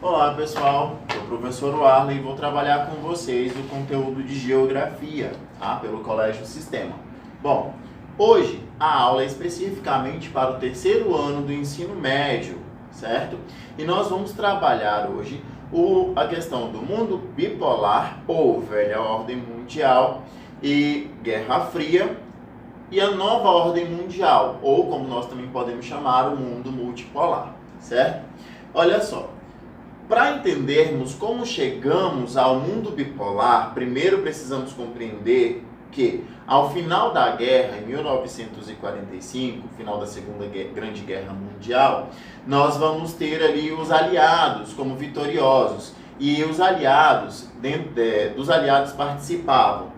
Olá pessoal, eu sou o professor Warley e vou trabalhar com vocês o conteúdo de Geografia, tá? Pelo Colégio Sistema. Bom, hoje a aula é especificamente para o terceiro ano do ensino médio, certo? E nós vamos trabalhar hoje a questão do mundo bipolar ou velha ordem mundial e Guerra Fria e a nova ordem mundial, ou como nós também podemos chamar, o mundo multipolar, certo? Olha só. Para entendermos como chegamos ao mundo bipolar, primeiro precisamos compreender que, ao final da guerra, em 1945, final da Segunda Grande Guerra Mundial, nós vamos ter ali os aliados como vitoriosos. E os aliados, dos aliados participavam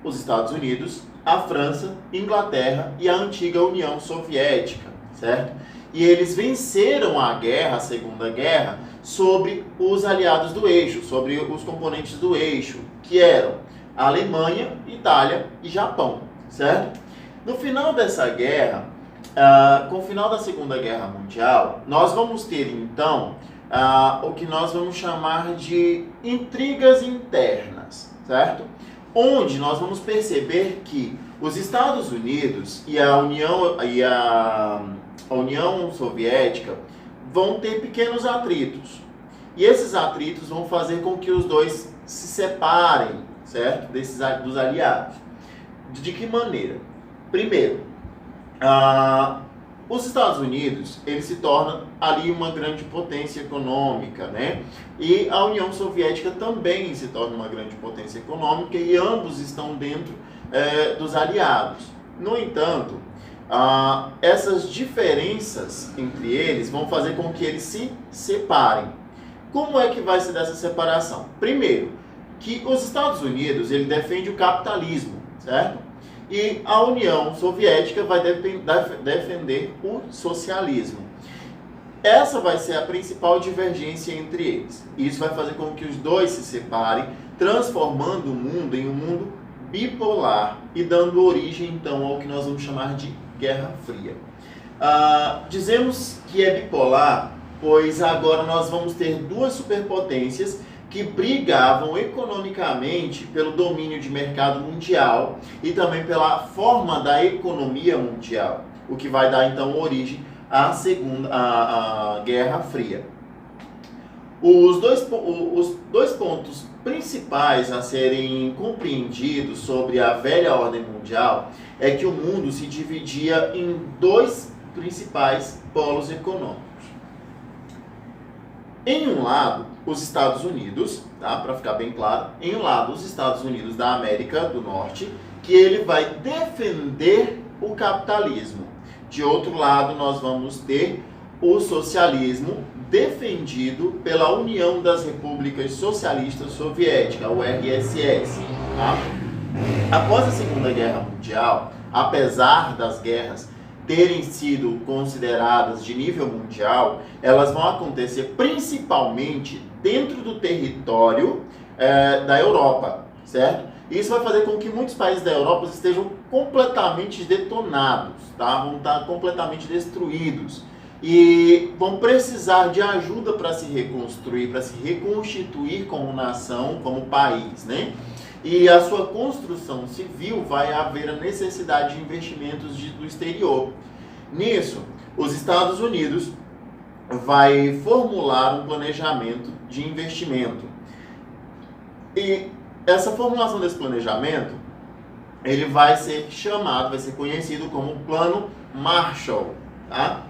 os Estados Unidos, a França, Inglaterra e a antiga União Soviética, certo? E eles venceram a guerra, a Segunda Guerra, sobre os aliados do eixo, sobre os componentes do eixo, que eram a Alemanha, Itália e Japão, certo? No final dessa guerra, com o final da Segunda Guerra Mundial, nós vamos ter então o que nós vamos chamar de intrigas internas, certo? Onde nós vamos perceber que os Estados Unidos e a União Soviética vão ter pequenos atritos. E esses atritos vão fazer com que os dois se separem, certo? Dos aliados. De que maneira? Primeiro, os Estados Unidos, ele se torna ali uma grande potência econômica, né? E a União Soviética também se torna uma grande potência econômica e ambos estão dentro dos aliados. No entanto, essas diferenças entre eles vão fazer com que eles se separem. Como é que vai se dar essa separação? Primeiro, que os Estados Unidos ele defende o capitalismo, certo? E a União Soviética vai defender o socialismo. Essa vai ser a principal divergência entre eles. Isso vai fazer com que os dois se separem, transformando o mundo em um mundo bipolar e dando origem então ao que nós vamos chamar de Guerra Fria. Dizemos que é bipolar, pois agora nós vamos ter duas superpotências que brigavam economicamente pelo domínio de mercado mundial e também pela forma da economia mundial, o que vai dar então origem à Guerra Fria. Os dois pontos principais a serem compreendidos sobre a velha ordem mundial é que o mundo se dividia em dois principais polos econômicos. Em um lado, os Estados Unidos, tá? Para ficar bem claro, em um lado, os Estados Unidos da América do Norte, que ele vai defender o capitalismo. De outro lado, nós vamos ter o socialismo defendido pela União das Repúblicas Socialistas Soviéticas, o RSS. Tá? Após a Segunda Guerra Mundial, apesar das guerras terem sido consideradas de nível mundial, elas vão acontecer principalmente dentro do território da Europa, certo? Isso vai fazer com que muitos países da Europa estejam completamente detonados, tá? Vão estar completamente destruídos e vão precisar de ajuda para se reconstruir, para se reconstituir como nação, como país, né? E a sua construção civil vai haver a necessidade de investimentos do exterior. Nisso, os Estados Unidos vai formular um planejamento de investimento. E essa formulação desse planejamento, ele vai ser conhecido como Plano Marshall, tá?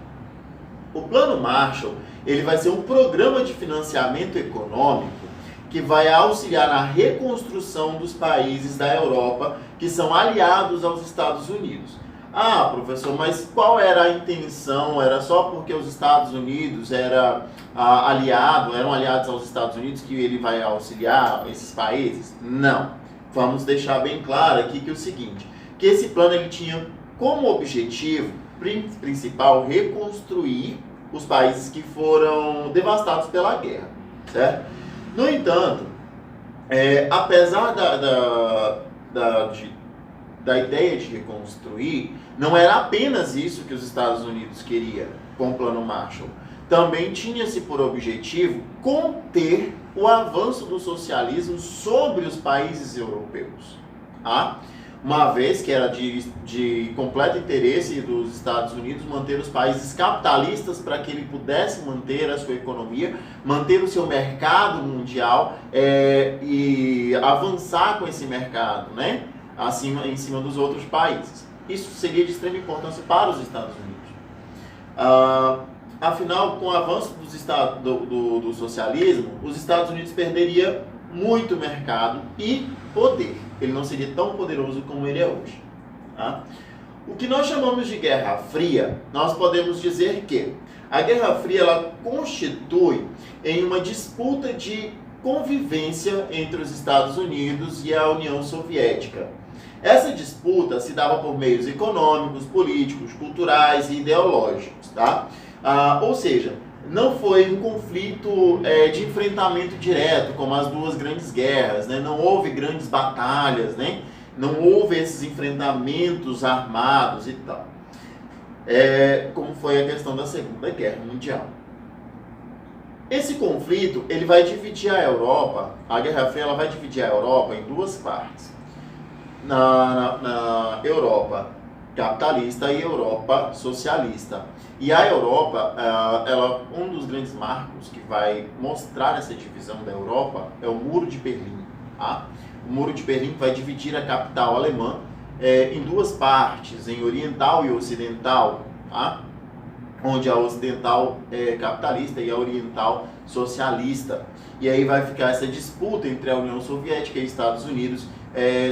O Plano Marshall, ele vai ser um programa de financiamento econômico que vai auxiliar na reconstrução dos países da Europa que são aliados aos Estados Unidos. Ah, professor, mas qual era a intenção? Era só porque os Estados Unidos eram aliados aos Estados Unidos que ele vai auxiliar esses países? Não. Vamos deixar bem claro aqui que é o seguinte, que esse plano ele tinha como objetivo principal reconstruir os países que foram devastados pela guerra, certo? No entanto, apesar da ideia de reconstruir, não era apenas isso que os Estados Unidos queriam com o Plano Marshall. também tinha-se por objetivo conter o avanço do socialismo sobre os países europeus. Tá? Uma vez que era de completo interesse dos Estados Unidos manter os países capitalistas para que ele pudesse manter a sua economia, manter o seu mercado mundial e avançar com esse mercado, né? Em cima dos outros países. Isso seria de extrema importância para os Estados Unidos. Afinal, com o avanço do socialismo, os Estados Unidos perderia muito mercado e poder. Ele não seria tão poderoso como ele é hoje. Tá? O que nós chamamos de Guerra Fria, nós podemos dizer que a Guerra Fria ela constitui em uma disputa de convivência entre os Estados Unidos e a União Soviética. Essa disputa se dava por meios econômicos, políticos, culturais e ideológicos. Tá? Ou seja, não foi um conflito de enfrentamento direto, como as duas grandes guerras, né? Não houve grandes batalhas, né? Não houve esses enfrentamentos armados e tal. Como foi a questão da Segunda Guerra Mundial. Esse conflito ele vai dividir a Europa, a Guerra Fria ela vai dividir a Europa em duas partes. Na Europa capitalista e Europa socialista. E a Europa, um dos grandes marcos que vai mostrar essa divisão da Europa é o Muro de Berlim. Tá? O Muro de Berlim vai dividir a capital alemã em duas partes, em oriental e ocidental, tá? Onde a ocidental é capitalista e a oriental socialista. E aí vai ficar essa disputa entre a União Soviética e Estados Unidos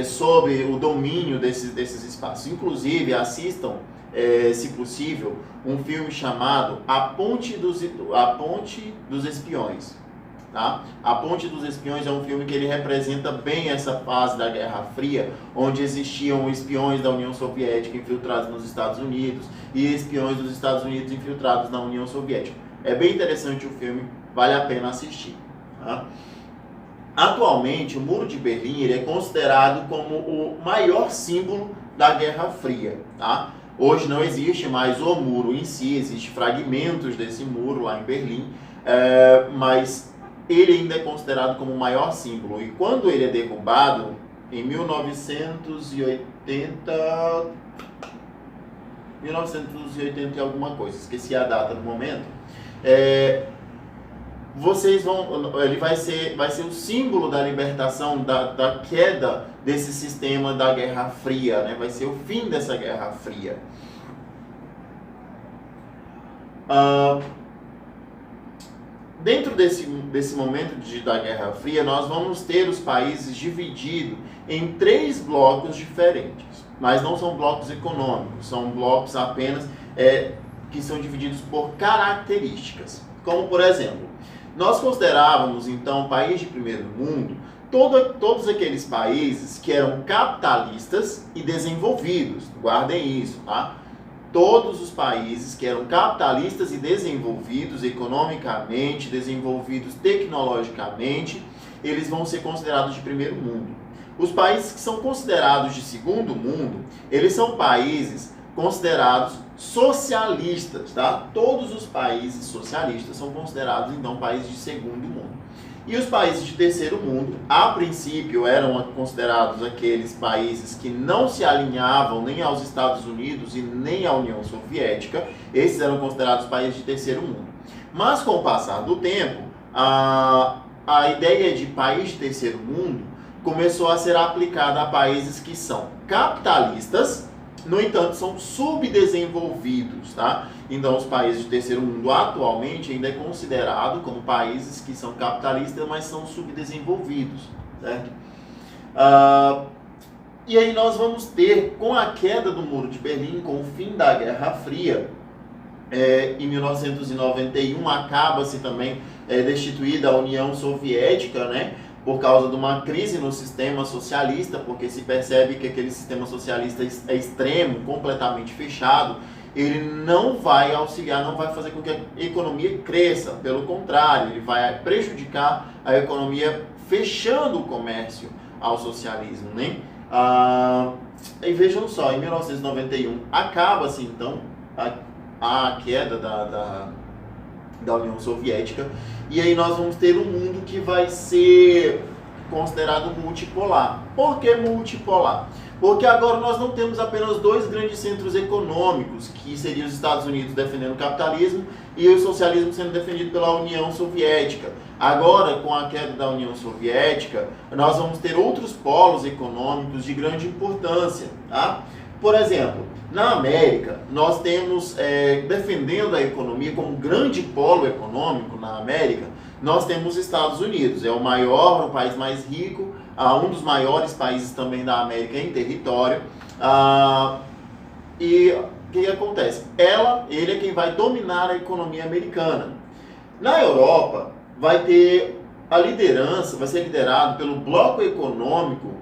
sobre o domínio desses espaços. Inclusive, assistam, se possível, um filme chamado A Ponte dos Espiões. Tá? A Ponte dos Espiões é um filme que ele representa bem essa fase da Guerra Fria, onde existiam espiões da União Soviética infiltrados nos Estados Unidos e espiões dos Estados Unidos infiltrados na União Soviética. É bem interessante o filme, vale a pena assistir. Tá? Atualmente, o Muro de Berlim ele é considerado como o maior símbolo da Guerra Fria. Tá? Hoje não existe mais o muro em si, existem fragmentos desse muro lá em Berlim, mas ele ainda é considerado como o maior símbolo. E quando ele é derrubado, em 1980 e alguma coisa, esqueci a data no momento, ele vai ser o símbolo da libertação, da queda desse sistema da Guerra Fria, né? Vai ser o fim dessa Guerra Fria. Dentro desse momento da Guerra Fria, nós vamos ter os países divididos em 3 blocos diferentes. Mas não são blocos econômicos, são blocos apenas que são divididos por características. Como, por exemplo, nós considerávamos, então, país de primeiro mundo, todos aqueles países que eram capitalistas e desenvolvidos. Guardem isso, tá? Todos os países que eram capitalistas e desenvolvidos economicamente, desenvolvidos tecnologicamente, eles vão ser considerados de primeiro mundo. Os países que são considerados de segundo mundo, eles são países considerados socialistas, tá? Todos os países socialistas são considerados, então, países de segundo mundo. E os países de terceiro mundo, a princípio, eram considerados aqueles países que não se alinhavam nem aos Estados Unidos e nem à União Soviética. Esses eram considerados países de terceiro mundo. Mas, com o passar do tempo, a ideia de país de terceiro mundo começou a ser aplicada a países que são capitalistas, no entanto, são subdesenvolvidos, tá? Então, os países de terceiro mundo atualmente ainda é considerado como países que são capitalistas, mas são subdesenvolvidos, certo? E aí nós vamos ter, com a queda do Muro de Berlim, com o fim da Guerra Fria, em 1991 acaba-se também destituída a União Soviética, né? Por causa de uma crise no sistema socialista, porque se percebe que aquele sistema socialista é extremo, completamente fechado, ele não vai auxiliar, não vai fazer com que a economia cresça, pelo contrário, ele vai prejudicar a economia fechando o comércio ao socialismo, né? E vejam só, em 1991 acaba-se então a queda da União Soviética. E aí nós vamos ter um mundo que vai ser considerado multipolar. Por que multipolar? Porque agora nós não temos apenas dois grandes centros econômicos, que seriam os Estados Unidos defendendo o capitalismo e o socialismo sendo defendido pela União Soviética. Agora, com a queda da União Soviética, nós vamos ter outros polos econômicos de grande importância. Tá? Por exemplo, na América, nós temos, defendendo a economia como grande polo econômico na América, nós temos os Estados Unidos, é o maior, o país mais rico, um dos maiores países também da América em território. E o que acontece? Ele é quem vai dominar a economia americana. Na Europa, vai ter a liderança, vai ser liderado pelo bloco econômico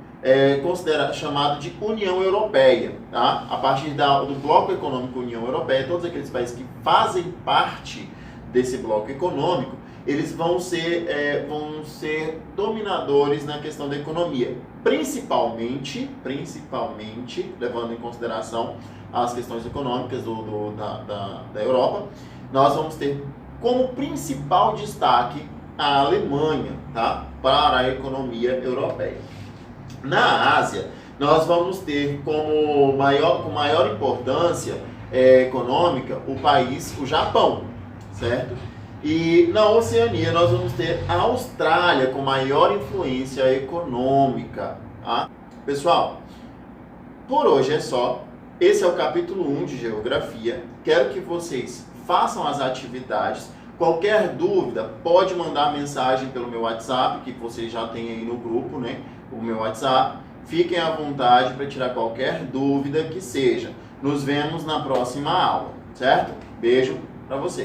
chamado de União Europeia. Tá? A partir do bloco econômico União Europeia, todos aqueles países que fazem parte desse bloco econômico, eles vão ser dominadores na questão da economia, principalmente levando em consideração as questões econômicas da Europa. Nós vamos ter como principal destaque a Alemanha, tá? Para a economia europeia. Na Ásia, nós vamos ter com maior importância econômica o Japão, certo? E na Oceania nós vamos ter a Austrália com maior influência econômica. Tá? Pessoal, por hoje é só. Esse é o capítulo 1 de Geografia. Quero que vocês façam as atividades. Qualquer dúvida, pode mandar mensagem pelo meu WhatsApp, que vocês já têm aí no grupo, né? O meu WhatsApp. Fiquem à vontade para tirar qualquer dúvida que seja. Nos vemos na próxima aula, certo? Beijo para vocês.